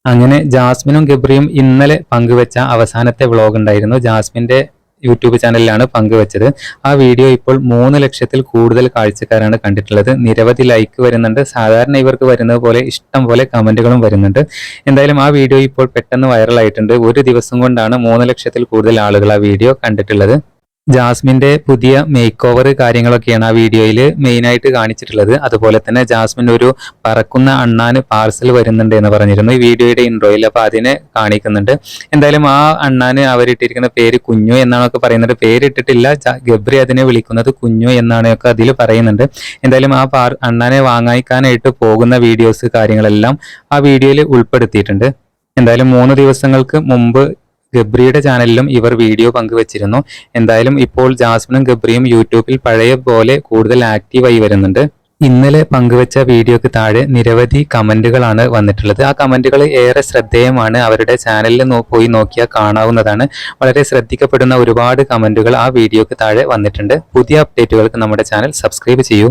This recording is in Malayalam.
അങ്ങനെ ജാസ്മിനും ഗബ്രിയും ഇന്നലെ പങ്കുവെച്ച അവസാനത്തെ വ്ളോഗ് ഉണ്ടായിരുന്നു. ജാസ്മിന്റെ യൂട്യൂബ് ചാനലിലാണ് പങ്കുവച്ചത്. ആ വീഡിയോ ഇപ്പോൾ 3 ലക്ഷത്തിൽ കൂടുതൽ കാഴ്ചക്കാരാണ് കണ്ടിട്ടുള്ളത്. നിരവധി ലൈക്ക് വരുന്നുണ്ട്. സാധാരണ ഇവർക്ക് വരുന്നത് പോലെ ഇഷ്ടം പോലെ കമന്റുകളും വരുന്നുണ്ട്. എന്തായാലും ആ വീഡിയോ ഇപ്പോൾ പെട്ടെന്ന് വൈറലായിട്ടുണ്ട്. ഒരു ദിവസം കൊണ്ടാണ് 3 ലക്ഷത്തിൽ കൂടുതൽ ആളുകൾ ആ വീഡിയോ കണ്ടിട്ടുള്ളത്. ജാസ്മിന്റെ പുതിയ മേക്ക് ഓവർ കാര്യങ്ങളൊക്കെയാണ് ആ വീഡിയോയിൽ മെയിനായിട്ട് കാണിച്ചിട്ടുള്ളത്. അതുപോലെ തന്നെ ജാസ്മിൻ ഒരു പറക്കുന്ന അണ്ണാന് പാർസൽ വരുന്നുണ്ട് എന്ന് പറഞ്ഞിരുന്നു ഈ വീഡിയോയുടെ ഇൻട്രോയിൽ. അപ്പോൾ അതിനെ കാണിക്കുന്നുണ്ട്. എന്തായാലും ആ അണ്ണാന് അവരിട്ടിരിക്കുന്ന പേര് കുഞ്ഞു എന്നാണൊക്കെ പറയുന്നത്. പേരിട്ടിട്ടില്ല. ഗബ്രി അതിനെ വിളിക്കുന്നത് കുഞ്ഞു എന്നാണ് ഒക്കെ അതിൽ പറയുന്നുണ്ട്. എന്തായാലും ആ അണ്ണാനെ വാങ്ങിക്കാനായിട്ട് പോകുന്ന വീഡിയോസ് കാര്യങ്ങളെല്ലാം ആ വീഡിയോയിൽ ഉൾപ്പെടുത്തിയിട്ടുണ്ട്. എന്തായാലും 3 ദിവസങ്ങൾക്ക് മുമ്പ് ഗബ്രിയുടെ ചാനലിലും ഇവർ വീഡിയോ പങ്കുവച്ചിരുന്നു. എന്തായാലും ഇപ്പോൾ ജാസ്മിനും ഗബ്രിയും യൂട്യൂബിൽ പഴയ പോലെ കൂടുതൽ ആക്റ്റീവായി വരുന്നുണ്ട്. ഇന്നലെ പങ്കുവച്ച വീഡിയോക്ക് താഴെ നിരവധി കമന്റുകളാണ് വന്നിട്ടുള്ളത്. ആ കമന്റുകൾ ഏറെ ശ്രദ്ധേയമാണ്. അവരുടെ ചാനലിൽ പോയി നോക്കിയാൽ കാണാവുന്നതാണ്. വളരെ ശ്രദ്ധിക്കപ്പെടുന്ന ഒരുപാട് കമന്റുകൾ ആ വീഡിയോക്ക് താഴെ വന്നിട്ടുണ്ട്. പുതിയ അപ്ഡേറ്റുകൾക്ക് നമ്മുടെ ചാനൽ സബ്സ്ക്രൈബ് ചെയ്യൂ.